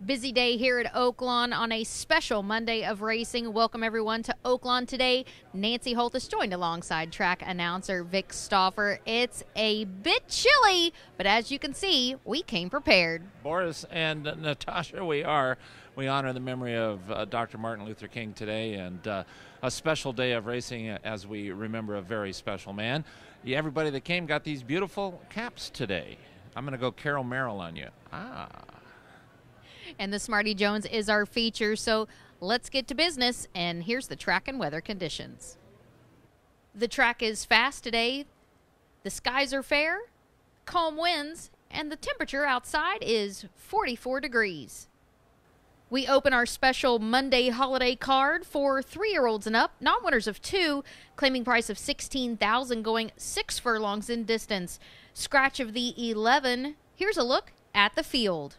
Busy day here at Oaklawn on a special Monday of racing. Welcome everyone to Oaklawn today. Nancy Holt is joined alongside track announcer Vic Stauffer. It's a bit chilly, but as you can see, we came prepared. Boris and Natasha, we honor the memory of Dr. Martin Luther King today, and a special day of racing as we remember a very special man. Everybody that came got these beautiful caps today. I'm going to go Carol Merrill on you. And the Smarty Jones is our feature, so let's get to business, and here's the track and weather conditions. The track is fast today, the skies are fair, calm winds, and the temperature outside is 44 degrees. We open our special Monday holiday card for 3-year-olds and up, non-winners of 2, claiming price of $16,000, going 6 furlongs in distance. Scratch of the 11. Here's a look at the field.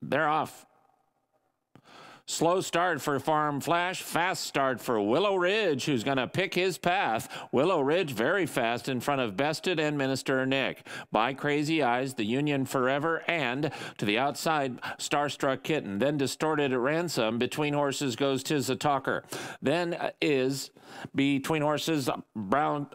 They're off. Slow start for Farm Flash, fast start for Willow Ridge, who's going to pick his path. Willow Ridge very fast in front of Bested and Minister Nick. By Crazy Eyes, the Union Forever, and to the outside, Starstruck Kitten. Then Distorted Ransom. Between horses goes Tis a Talker. Then is Between Horses Brown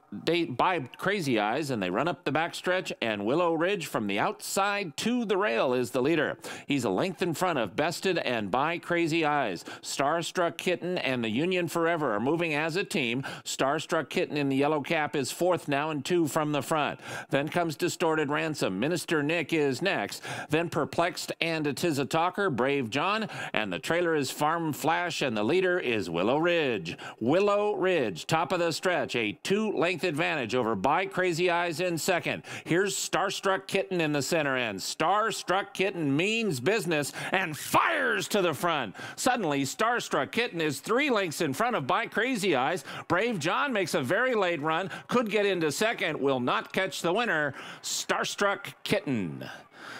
by Crazy Eyes, and they run up the backstretch, and Willow Ridge from the outside to the rail is the leader. He's a length in front of Bested and By Crazy Eyes. Starstruck Kitten and the Union Forever are moving as a team. Starstruck Kitten in the yellow cap is fourth now and 2 from the front. Then comes Distorted Ransom. Minister Nick is next. Then Perplexed and Tis a Talker, Brave John, and the trailer is Farm Flash, and the leader is Willow Ridge. Willow Ridge, top of the stretch, a 2-length advantage over By Crazy Eyes in second. Here's Starstruck Kitten in the center end. Starstruck Kitten means business and fires to the front. Suddenly, Starstruck Kitten is 3 lengths in front of By Crazy Eyes. Brave John makes a very late run, could get into second, will not catch the winner. Starstruck Kitten.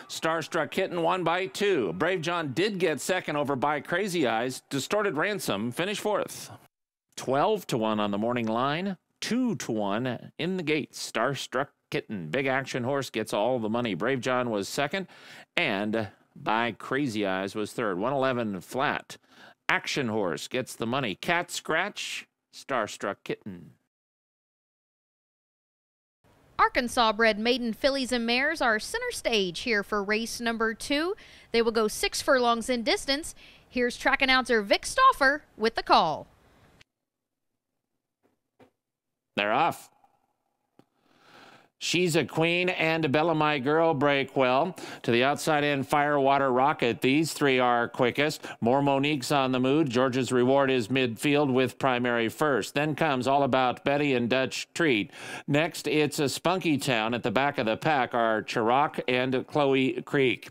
Starstruck Kitten won by 2. Brave John did get second over By Crazy Eyes. Distorted Ransom finished fourth. 12-1 on the morning line, 2-1 in the gates. Starstruck Kitten, big action horse, gets all the money. Brave John was second, and By Crazy Eyes was third. 111 flat. Action horse gets the money. Cat Scratch, Starstruck Kitten. Arkansas bred maiden fillies and mares are center stage here for race number 2. They will go 6 furlongs in distance. Here's track announcer Vic Stauffer with the call. They're off. She's a Queen and Bella My Girl break well. To the outside end, Firewater Rocket. These 3 are quickest. More Monique's on the mood. George's Reward is midfield with primary first. Then comes All About Betty and Dutch Treat. Next, it's a Spunky Town. At the back of the pack are Chirac and Chloe Creek.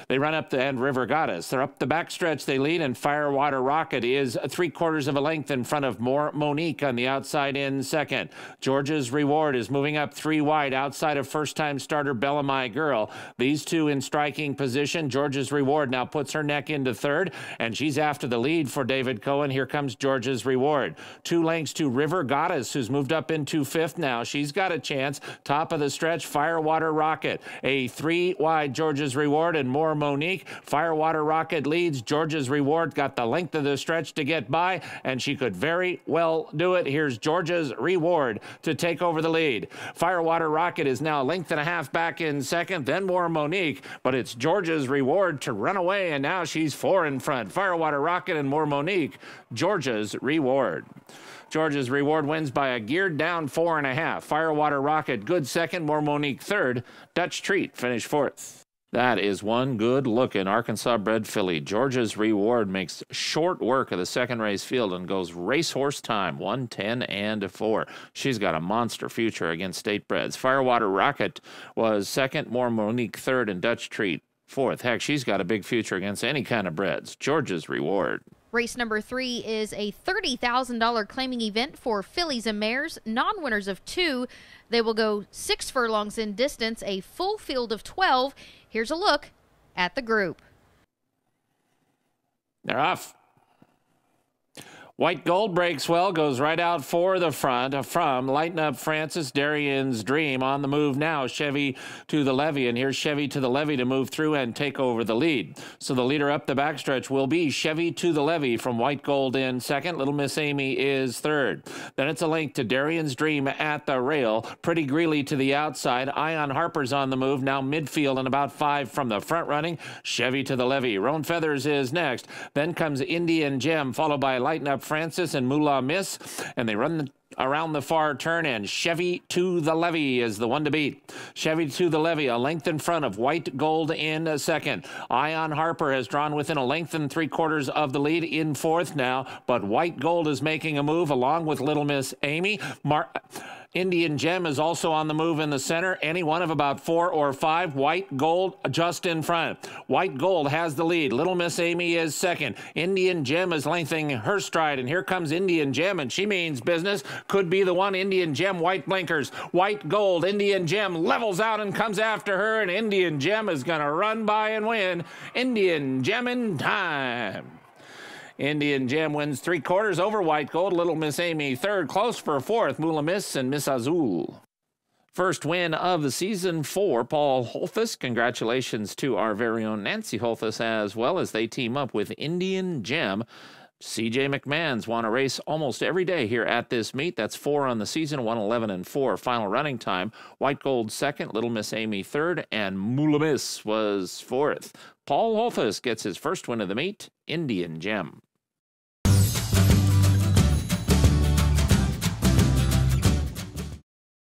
They run up the end, River Goddess. They're up the backstretch. They lead, and Firewater Rocket is 3/4 of a length in front of More Monique on the outside in second. George's Reward is moving up 3 wide outside of first-time starter Bella My Girl. These 2 in striking position. George's Reward now puts her neck into third, and she's after the lead for David Cohen. Here comes George's Reward. 2 lengths to River Goddess, who's moved up into fifth now. She's got a chance. Top of the stretch, Firewater Rocket. A 3 wide George's Reward and More Monique. Firewater Rocket leads. George's Reward got the length of the stretch to get by, and she could very well do it. Here's George's Reward to take over the lead. Firewater Rocket is now a length and a half back in second, then More Monique, but it's George's Reward to run away, and now she's 4 in front. Firewater Rocket and More Monique. George's Reward. George's Reward wins by a geared down 4.5. Firewater Rocket good second, More Monique third. Dutch Treat finished fourth. That is one good-looking Arkansas-bred filly. George's Reward makes short work of the second race field and goes racehorse time, 1:10.4. She's got a monster future against state breds. Firewater Rocket was second, More Monique third, and Dutch Treat fourth. Heck, she's got a big future against any kind of breds. George's Reward. Race number 3 is a $30,000 claiming event for fillies and mares, non-winners of 2. They will go 6 furlongs in distance, a full field of 12. Here's a look at the group. They're off. White Gold breaks well, goes right out for the front from Lighten Up Francis, Darian's Dream. On the move now, Chevy to the levee, and here's Chevy to the levee to move through and take over the lead. So the leader up the backstretch will be Chevy to the levee from White Gold in second. Little Miss Amy is third. Then it's a link to Darian's Dream at the rail. Pretty Greeley to the outside. Ion Harper's on the move, now midfield and about 5 from the front running. Chevy to the levee. Roan Feathers is next. Then comes Indian Gem, followed by Lighten Up Francis and Moolah Miss, and they run around the far turn, and Chevy to the levee is the one to beat. Chevy to the levee, a length in front of White Gold in a second. Ion Harper has drawn within a length and 3/4 of the lead in fourth now, but White Gold is making a move along with Little Miss Amy. Indian Gem is also on the move in the center. Any one of about 4 or 5. White Gold just in front. White Gold has the lead. Little Miss Amy is second. Indian Gem is lengthening her stride, and here comes Indian Gem, and she means business. Could be the one. Indian Gem, white blinkers. White Gold, Indian Gem levels out and comes after her, and Indian Gem is going to run by and win. Indian Gem in time. Indian Gem wins 3/4 over White Gold. Little Miss Amy third, close for fourth. Moolah Miss and Miss Azul. First win of the season for Paul Holthus. Congratulations to our very own Nancy Holthus as well, as they team up with Indian Gem. CJ McMahon's won a race almost every day here at this meet. That's 4 on the season, 1:11 and 4. Final running time, White Gold second, Little Miss Amy third, and Moolah Miss was fourth. Paul Holthus gets his first win of the meet, Indian Gem.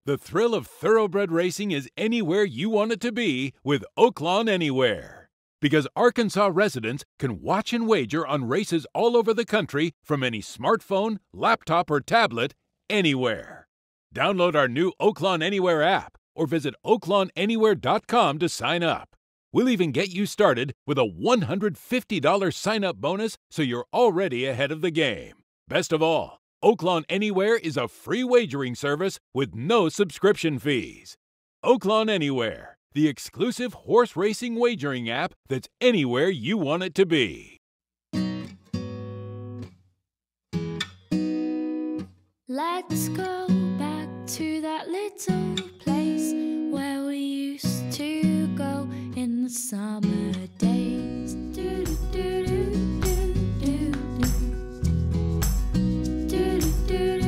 The thrill of thoroughbred racing is anywhere you want it to be with Oaklawn Anywhere. Because Arkansas residents can watch and wager on races all over the country from any smartphone, laptop, or tablet, anywhere. Download our new Oaklawn Anywhere app or visit oaklawnanywhere.com to sign up. We'll even get you started with a $150 sign-up bonus so you're already ahead of the game. Best of all, Oaklawn Anywhere is a free wagering service with no subscription fees. Oaklawn Anywhere, the exclusive horse racing wagering app that's anywhere you want it to be. Let's go back to that little place where we used to go in the summer days. Do, do, do, do, do, do, do, do,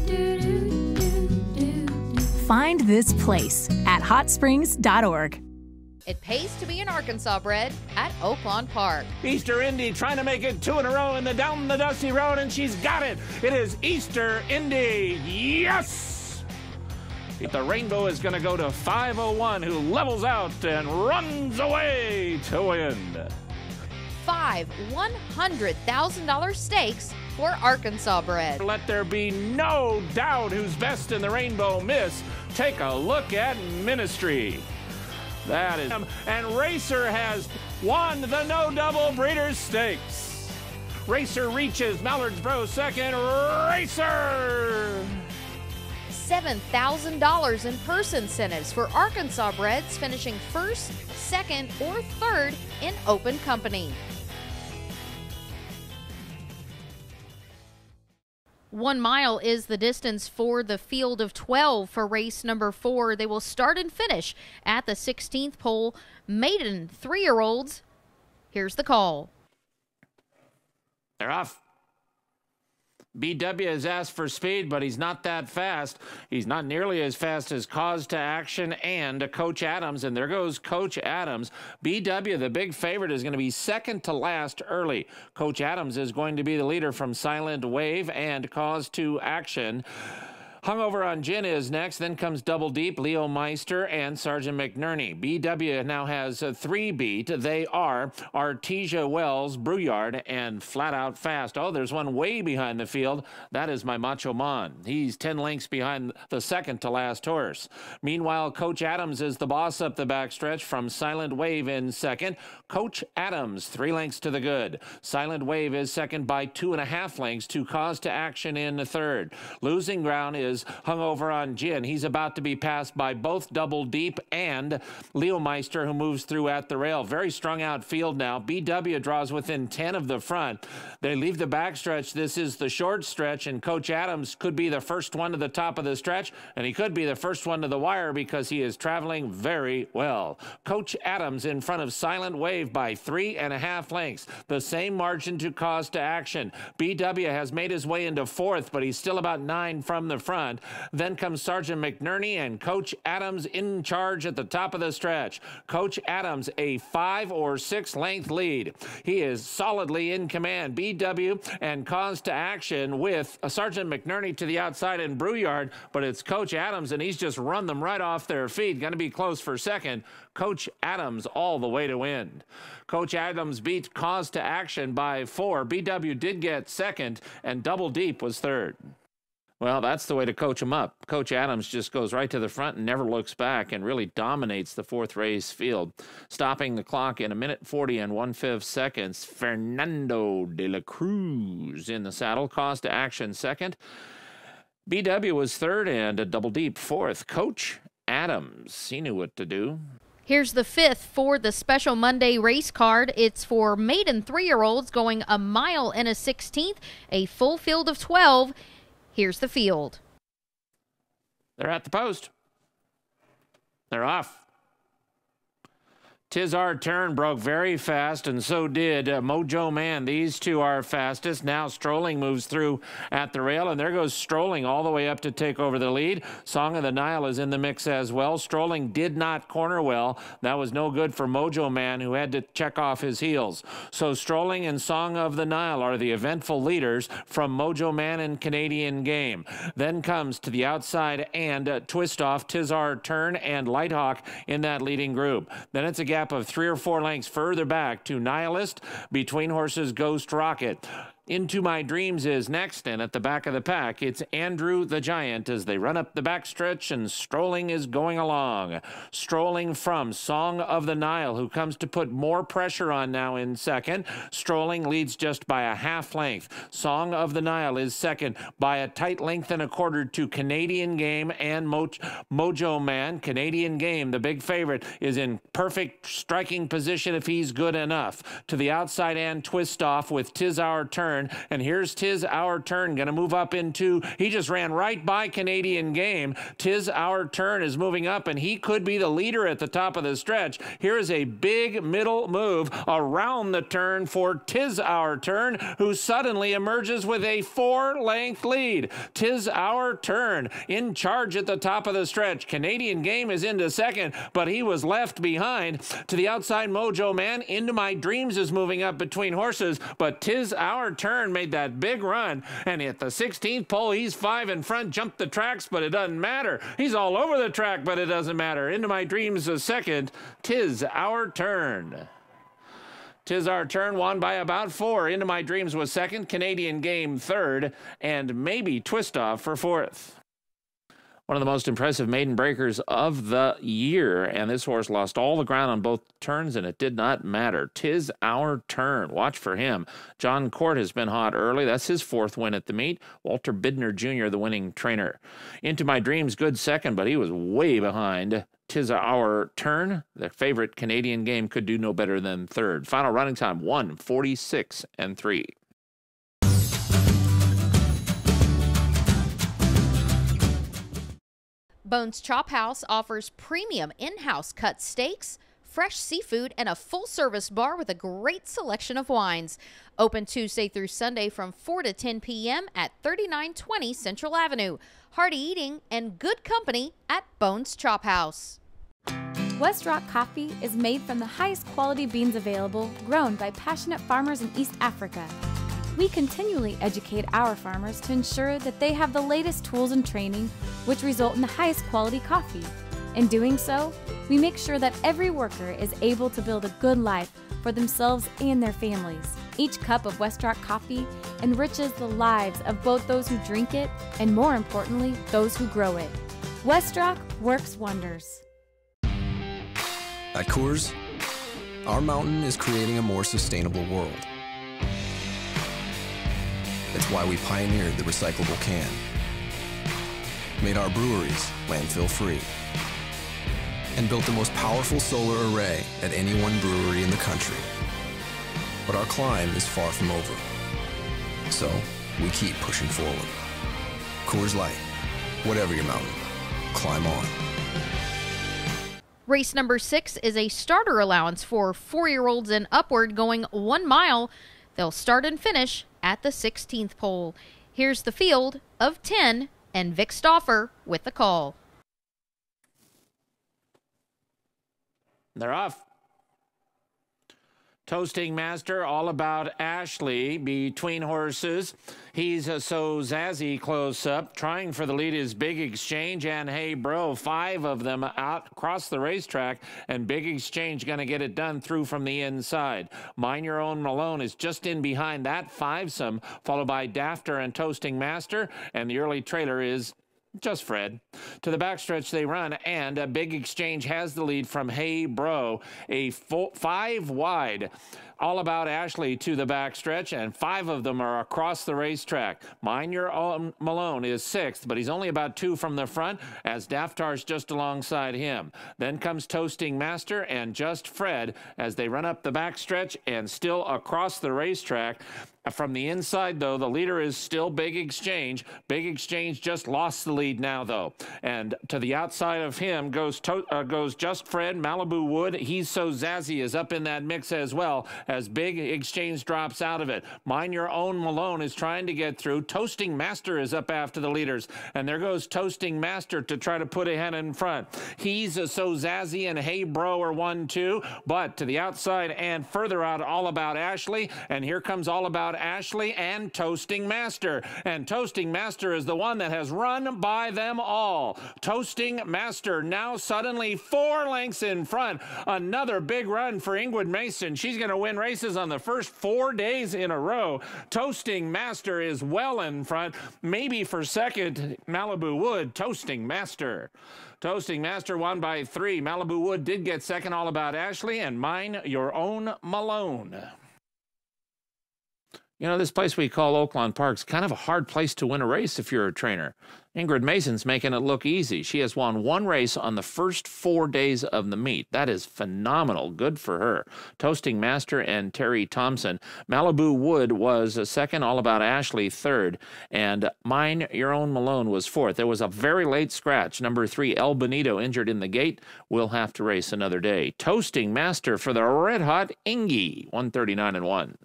do, do, do. Find this place at hotsprings.org. It pays to be an Arkansas bred at Oaklawn Park. Easter Indy trying to make it 2 in a row and down the dusty road, and she's got it. It is Easter Indy. Yes! The Rainbow is going to go to 501, who levels out and runs away to win. 5 $100,000 stakes for Arkansas bred. Let there be no doubt who's best in the Rainbow Miss. Take a look at Ministry. That is him. And Racer has won the No Double Breeders' Stakes. Racer reaches Mallardsboro second. Racer! $7,000 in purse incentives for Arkansas breds finishing first, second, or third in open company. 1 mile is the distance for the field of 12 for race number 4. They will start and finish at the 16th pole. Maiden 3-year-olds. Here's the call. They're off. BW has asked for speed, but he's not that fast. He's not nearly as fast as Cause to Action and Coach Adams, and there goes Coach Adams. BW, the big favorite, is going to be second to last early. Coach Adams is going to be the leader from Silent Wave and Cause to Action. Hungover on Gin is next. Then comes Double Deep, Leo Meister, and Sergeant McNerney. BW now has 3 beat. They are Artesia Wells, Brouillard, and Flat Out Fast. Oh, there's one way behind the field. That is my Macho Man. He's 10 lengths behind the second to last horse. Meanwhile, Coach Adams is the boss up the backstretch from Silent Wave in second. Coach Adams, 3 lengths to the good. Silent Wave is second by 2.5 lengths to Cause to Action in the third. Losing ground is is hung over on Jin. He's about to be passed by both Double Deep and Leo Meister, who moves through at the rail. Very strung out field now. BW draws within 10 of the front. They leave the backstretch. This is the short stretch, and Coach Adams could be the first one to the top of the stretch, and he could be the first one to the wire because he is traveling very well. Coach Adams in front of Silent Wave by 3.5 lengths. The same margin to Cause to Action. BW has made his way into fourth, but he's still about 9 from the front. Then comes Sergeant McNerney and Coach Adams in charge at the top of the stretch. Coach Adams a 5 or 6 length lead. He is solidly in command. BW and Cause to Action with Sergeant McNerney to the outside in Brouillard, but it's Coach Adams, and he's just run them right off their feet. Going to be close for second. Coach Adams all the way to win. Coach Adams beat Cause to Action by 4. BW did get second, and Double Deep was third. Well, that's the way to coach him up. Coach Adams just goes right to the front and never looks back and really dominates the fourth race field. Stopping the clock in 1:40 and 1/5 seconds, Fernando de la Cruz in the saddle. Cause to Action second. BW was third and a Double Deep fourth. Coach Adams, he knew what to do. Here's the fifth for the Special Monday race card. It's for maiden 3-year-olds going 1 mile and a 16th, a full field of 12. Here's the field. They're at the post. They're off. 'Tis Our Turn broke very fast, and so did Mojo Man. These two are fastest. Now Strolling moves through at the rail, and there goes Strolling all the way up to take over the lead. Song of the Nile is in the mix as well. Strolling did not corner well. That was no good for Mojo Man, who had to check off his heels. So Strolling and Song of the Nile are the eventful leaders from Mojo Man and Canadian Game. Then comes to the outside and Twist Off, 'Tis Our Turn, and Lighthawk in that leading group. Then it's a gap of 3 or 4 lengths further back to Nihilist, Between Horses, Ghost Rocket. Into My Dreams is next, and at the back of the pack, it's Andrew the Giant as they run up the backstretch, and Strolling is going along. Strolling from Song of the Nile, who comes to put more pressure on now in second. Strolling leads just by a 1/2 length. Song of the Nile is second by a tight length and a quarter to Canadian Game and Mojo Man. Canadian Game, the big favorite, is in perfect striking position if he's good enough. To the outside and Twist Off with 'Tis Our Turn. And here's 'Tis Our Turn, going to move up into, he just ran right by Canadian Game. 'Tis Our Turn is moving up, and he could be the leader at the top of the stretch. Here is a big middle move around the turn for 'Tis Our Turn, who suddenly emerges with a 4-length lead. 'Tis Our Turn in charge at the top of the stretch. Canadian Game is into second, but he was left behind. To the outside, Mojo Man. Into My Dreams is moving up Between Horses, but 'Tis Our Turn made that big run, and at the 16th pole, he's 5 in front, jumped the tracks, but it doesn't matter. He's all over the track, but it doesn't matter. Into My Dreams is second. 'Tis Our Turn. 'Tis Our Turn won by about 4. Into My Dreams was second, Canadian Game third, and maybe Twist Off for fourth. One of the most impressive maiden breakers of the year, and this horse lost all the ground on both turns, and it did not matter. 'Tis Our Turn. Watch for him. John Court has been hot early. That's his 4th win at the meet. Walter Bidner Jr., the winning trainer. Into My Dreams, good second, but he was way behind. 'Tis Our Turn. The favorite Canadian Game could do no better than third. Final running time, 1:46 and 3. Bones Chop House offers premium in-house cut steaks, fresh seafood, and a full-service bar with a great selection of wines. Open Tuesday through Sunday from 4 to 10 p.m. at 3920 Central Avenue. Hearty eating and good company at Bones Chop House. West Rock Coffee is made from the highest quality beans available, grown by passionate farmers in East Africa. We continually educate our farmers to ensure that they have the latest tools and training, which result in the highest quality coffee. In doing so, we make sure that every worker is able to build a good life for themselves and their families. Each cup of West Rock coffee enriches the lives of both those who drink it and, more importantly, those who grow it. West Rock works wonders. At Coors, our mountain is creating a more sustainable world. It's why we pioneered the recyclable can. made our breweries landfill-free, and built the most powerful solar array at any one brewery in the country. But our climb is far from over, so we keep pushing forward. Coors Light, whatever your mountain, climb on. Race number 6 is a starter allowance for 4-year-olds and upward going 1 mile. They'll start and finish at the 16th pole. Here's the field of 10 and Vic Stauffer with the call. They're off. Toasting Master, All About Ashley, between horses. He's So Zazzy close up. Trying for the lead is Big Exchange and Hey Bro. 5 of them out across the racetrack, and Big Exchange going to get it done through from the inside. Mind Your Own Malone is just in behind that 5-some, followed by Dafter and Toasting Master, and the early trailer is Just Fred. To the backstretch they run, and a Big Exchange has the lead from Hey Bro. A 5 wide. All About Ashley to the backstretch, and 5 of them are across the racetrack. Mind Your Own Malone is 6th, but he's only about 2 from the front, as Daftar's just alongside him. Then comes Toasting Master and Just Fred as they run up the backstretch and still across the racetrack. From the inside, though, the leader is still Big Exchange. Big Exchange just lost the lead now, though. And to the outside of him goes Just Fred. Malibu Wood, He's So Zazzy is up in that mix as well, as Big Exchange drops out of it. Mind Your Own Malone is trying to get through. Toasting Master is up after the leaders, and there goes Toasting Master to try to put a hen in front. He's So Zazzy and Hey Bro are 1-2, but to the outside and further out, All About Ashley, and here comes All About Ashley and Toasting Master, and Toasting Master is the one that has run by them all. Toasting Master now suddenly 4 lengths in front. Another big run for Ingrid Mason. She's going to win races on the first 4 days in a row. Toasting Master is well in front, maybe for second. Malibu Wood, Toasting Master. Toasting Master won by 3. Malibu Wood did get second, All About Ashley, and Mind Your Own Malone. You know, this place we call Oaklawn Park's kind of a hard place to win a race if you're a trainer. Ingrid Mason's making it look easy. She has won 1 race on the first 4 days of the meet. That is phenomenal. Good for her. Toasting Master and Terry Thompson. Malibu Wood was second, All About Ashley 3rd, and Mind Your Own Malone was 4th. There was a very late scratch. Number 3, El Benito, injured in the gate. Will have to race another day. Toasting Master for the Red Hot Ingy, 139-1.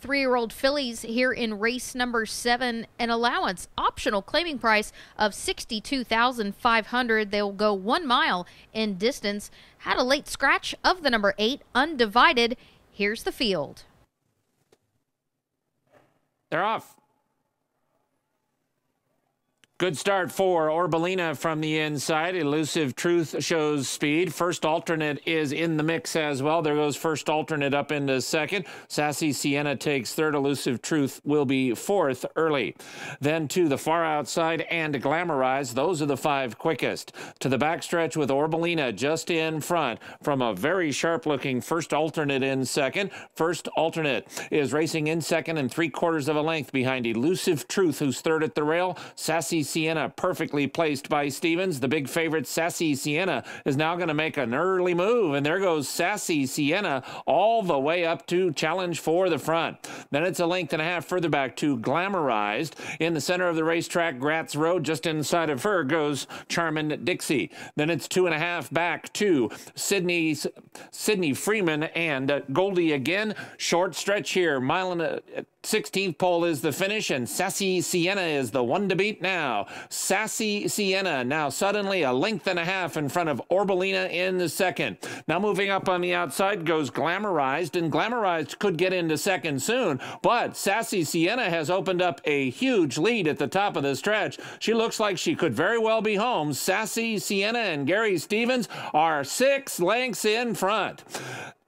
3-year-old fillies here in race number 7, an allowance optional claiming price of $62,500. They'll go 1 mile in distance. Had a late scratch of the number 8, Undivided. Here's the field. They're off. Good start for Orbelina from the inside. Elusive Truth shows speed. First Alternate is in the mix as well. There goes First Alternate up into second. Sassy Sienna takes third. Elusive Truth will be 4th early. Then to the far outside and Glamorize. Those are the 5 quickest. To the backstretch with Orbelina just in front from a very sharp-looking First Alternate in second. First Alternate is racing in second and 3/4 of a length behind Elusive Truth, who's 3rd at the rail. Sassy Sienna perfectly placed by Stevens. The big favorite, Sassy Sienna, is now going to make an early move, and there goes Sassy Sienna all the way up to challenge for the front. Then it's a length and a half further back to Glamorized. In the center of the racetrack, Gratz Road, just inside of her goes Charmin Dixie. Then it's 2.5 back to Sydney Freeman and Goldie again. Short stretch here. Mile and a 16th pole is the finish, and Sassy Sienna is the one to beat now. Sassy Sienna now suddenly a length and a half in front of Orbelina in the second. Now moving up on the outside goes Glamorized, and Glamorized could get into second soon, but Sassy Sienna has opened up a huge lead at the top of the stretch. She looks like she could very well be home. Sassy Sienna and Gary Stevens are 6 lengths in front.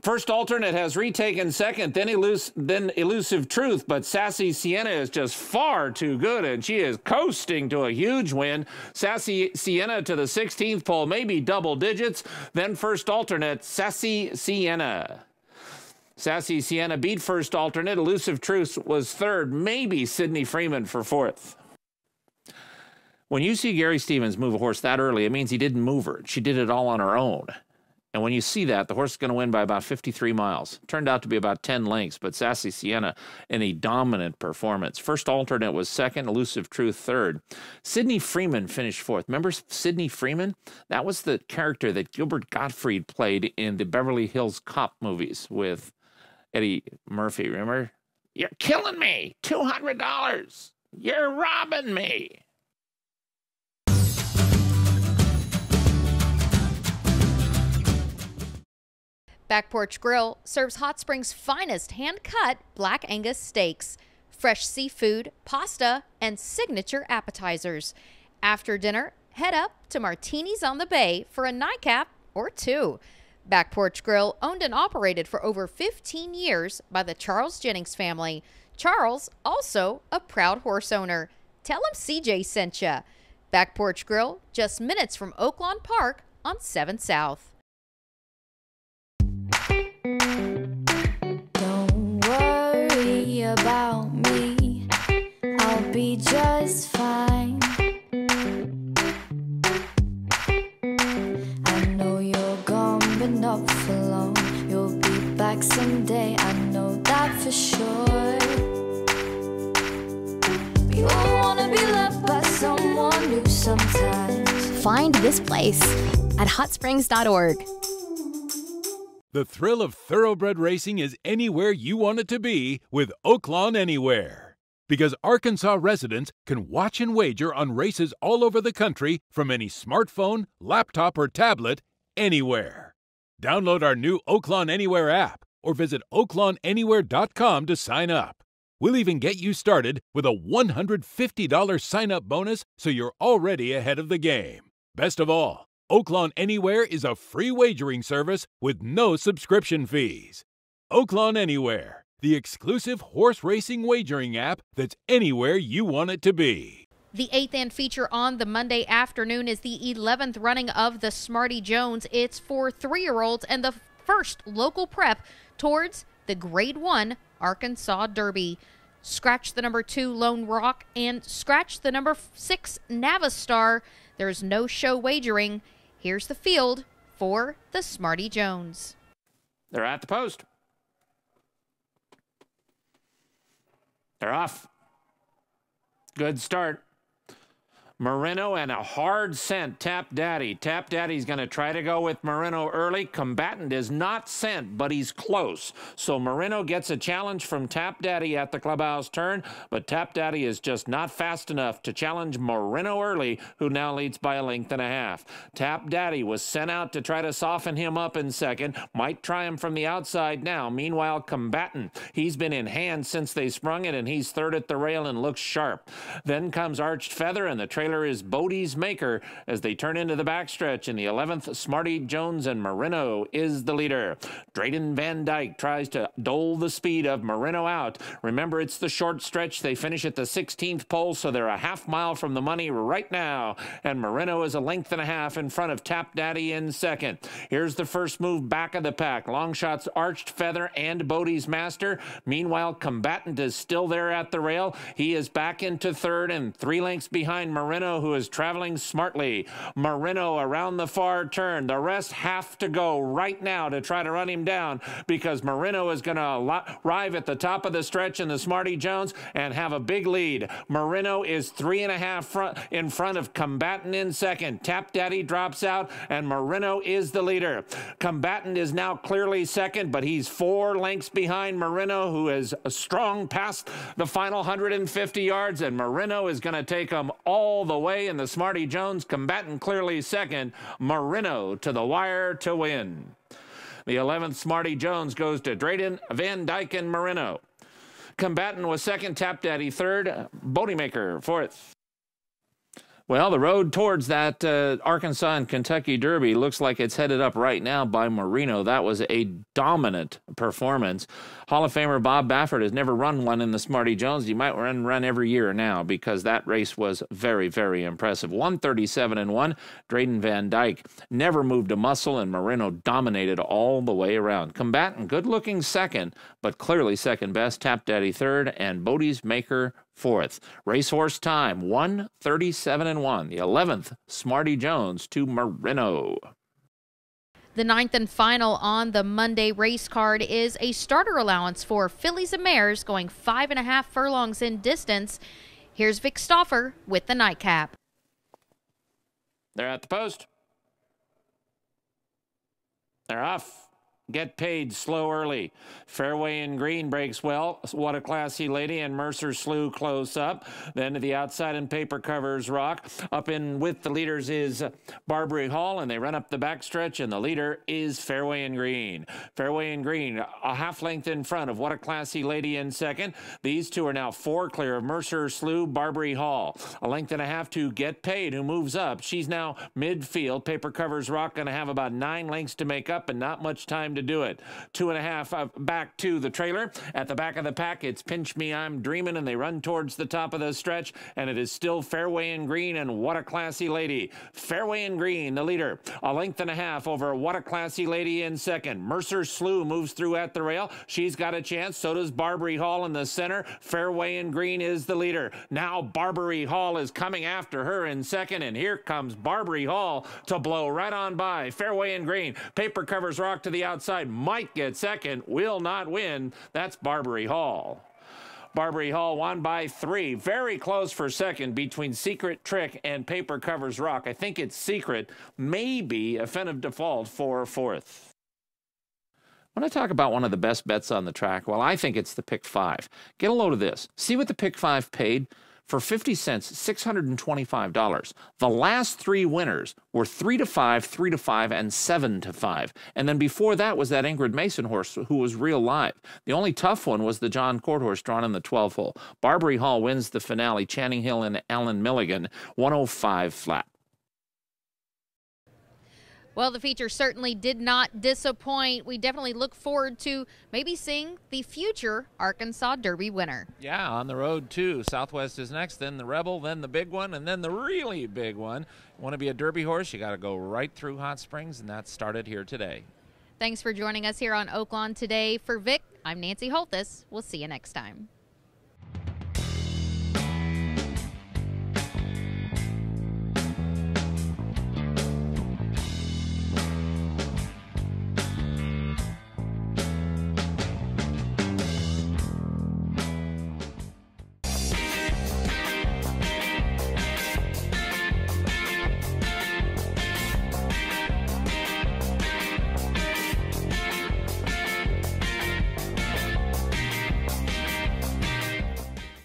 First Alternate has retaken second, then Elusive Truth, but Sassy Sienna is just far too good, and she is coasting to a huge win. Sassy Sienna to the 16th pole, maybe double digits. Then First Alternate, Sassy Sienna. Sassy Sienna beat First Alternate. Elusive Truth was 3rd, maybe Sydney Freeman for 4th. When you see Gary Stevens move a horse that early, it means he didn't move her. She did it all on her own. And when you see that, the horse is going to win by about 53 miles. Turned out to be about 10 lengths, but Sassy Sienna in a dominant performance. First alternate was second, Elusive Truth third. Sidney Freeman finished fourth. Remember Sidney Freeman? That was the character that Gilbert Gottfried played in the Beverly Hills Cop movies with Eddie Murphy. Remember? You're killing me. $200. You're robbing me. Back Porch Grill serves Hot Springs' finest hand-cut Black Angus steaks, fresh seafood, pasta, and signature appetizers. After dinner, head up to Martini's on the Bay for a nightcap or two. Back Porch Grill, owned and operated for over 15 years by the Charles Jennings family. Charles, also a proud horse owner. Tell him CJ sent ya. Back Porch Grill, just minutes from Oaklawn Park on 7 South. Don't worry about me, I'll be just fine. I know you're gone but not for long. You'll be back someday, I know that for sure. We all wanna be loved by someone new sometimes. Find this place at hotsprings.org. The thrill of thoroughbred racing is anywhere you want it to be with Oaklawn Anywhere. Because Arkansas residents can watch and wager on races all over the country from any smartphone, laptop, or tablet anywhere. Download our new Oaklawn Anywhere app or visit oaklawnanywhere.com to sign up. We'll even get you started with a $150 sign-up bonus so you're already ahead of the game. Best of all, Oaklawn Anywhere is a free wagering service with no subscription fees. Oaklawn Anywhere, the exclusive horse racing wagering app that's anywhere you want it to be. The 8th and feature on the Monday afternoon is the 11th running of the Smarty Jones. It's for 3-year-olds and the first local prep towards the Grade 1 Arkansas Derby. Scratch the number 2 Lone Rock and scratch the number 6 Navistar. There's no show wagering. Here's the field for the Smarty Jones. They're at the post. They're off. Good start. Marino and a hard scent, Tap Daddy. Tap Daddy's going to try to go with Marino early. Combatant is not sent, but he's close. So Marino gets a challenge from Tap Daddy at the clubhouse turn, but Tap Daddy is just not fast enough to challenge Marino early, who now leads by a length and a half. Tap Daddy was sent out to try to soften him up in second. Might try him from the outside now. Meanwhile, Combatant, he's been in hand since they sprung it, and he's third at the rail and looks sharp. Then comes Arched Feather, and the trailer is Bodie's Maker as they turn into the backstretch. In the 11th, Smarty Jones and Marino is the leader. Drayden Van Dyke tries to dole the speed of Marino out. Remember, it's the short stretch. They finish at the 16th pole, so they're a half mile from the money right now. And Marino is a length and a half in front of Tap Daddy in second. Here's the first move back of the pack. Long shots Arched Feather and Bodie's Master. Meanwhile, Combatant is still there at the rail. He is back into third and 3 lengths behind Marino, who is traveling smartly. Marino around the far turn. The rest have to go right now to try to run him down, because Marino is going to arrive at the top of the stretch in the Smarty Jones and have a big lead. Marino is 3.5 in front of Combatant in second. Tap Daddy drops out, and Marino is the leader. Combatant is now clearly second, but he's 4 lengths behind Marino, who is strong past the final 150 yards, and Marino is going to take him all the way in the Smarty Jones. Combatant clearly second. Marino to the wire to win. The 11th Smarty Jones goes to Drayden Van Dyke and Marino. Combatant was second, Tap Daddy third, Bodymaker fourth. Well, the road towards that Arkansas and Kentucky Derby looks like it's headed up right now by Marino. That was a dominant performance. Hall of Famer Bob Baffert has never run one in the Smarty Jones. He might run every year now, because that race was very, very impressive. 137-1. Drayden Van Dyke never moved a muscle, and Marino dominated all the way around. Combatant, good-looking second, but clearly second best. Tap Daddy third, and Bodie's Maker 4th. Racehorse time, 1:37.1. The 11th, Smarty Jones to Marino. The 9th and final on the Monday race card is a starter allowance for fillies and mares going 5.5 furlongs in distance. Here's Vic Stauffer with the nightcap. They're at the post. They're off. Get Paid, Slow Early. Fairway in Green breaks well. What a Classy Lady and Mercer Slew close up. Then to the outside and Paper Covers Rock. Up in with the leaders is Barbary Hall, and they run up the backstretch, and the leader is Fairway in Green. Fairway in Green, a half length in front of What a Classy Lady in second. These two are now 4 clear of Mercer Slew, Barbary Hall. A length and a half to Get Paid, who moves up. She's now midfield. Paper Covers Rock going to have about 9 lengths to make up and not much time to do it. 2.5 back to the trailer. At the back of the pack, it's Pinch Me, I'm Dreamin', and they run towards the top of the stretch, and it is still Fairway in Green and What a Classy Lady. Fairway in Green, the leader. A length and a half over What a Classy Lady in second. Mercer Slew moves through at the rail. She's got a chance. So does Barbary Hall in the center. Fairway in Green is the leader. Now Barbary Hall is coming after her in second, and here comes Barbary Hall to blow right on by Fairway in Green. Paper Covers Rock to the outside. Might get second, will not win. That's Barbary Hall. Barbary Hall won by 3. Very close for second between Secret Trick and Paper Covers Rock. I think it's Secret. Maybe a fin of default for 4th. I want to talk about one of the best bets on the track. Well, I think it's the Pick 5. Get a load of this. See what the Pick 5 paid? For 50 cents, $625. The last 3 winners were 3-5, 3-5, and 7-5. And then before that was that Ingrid Mason horse who was real live. The only tough one was the John Court horse drawn in the 12th hole. Barbary Hall wins the finale. Channing Hill and Alan Milligan, 105 flat. Well, the feature certainly did not disappoint. We definitely look forward to maybe seeing the future Arkansas Derby winner. Yeah, on the road, too. Southwest is next, then the Rebel, then the big one, and then the really big one. You want to be a Derby horse, you got to go right through Hot Springs, and that started here today. Thanks for joining us here on Oaklawn today. For Vic, I'm Nancy Holthus. We'll see you next time.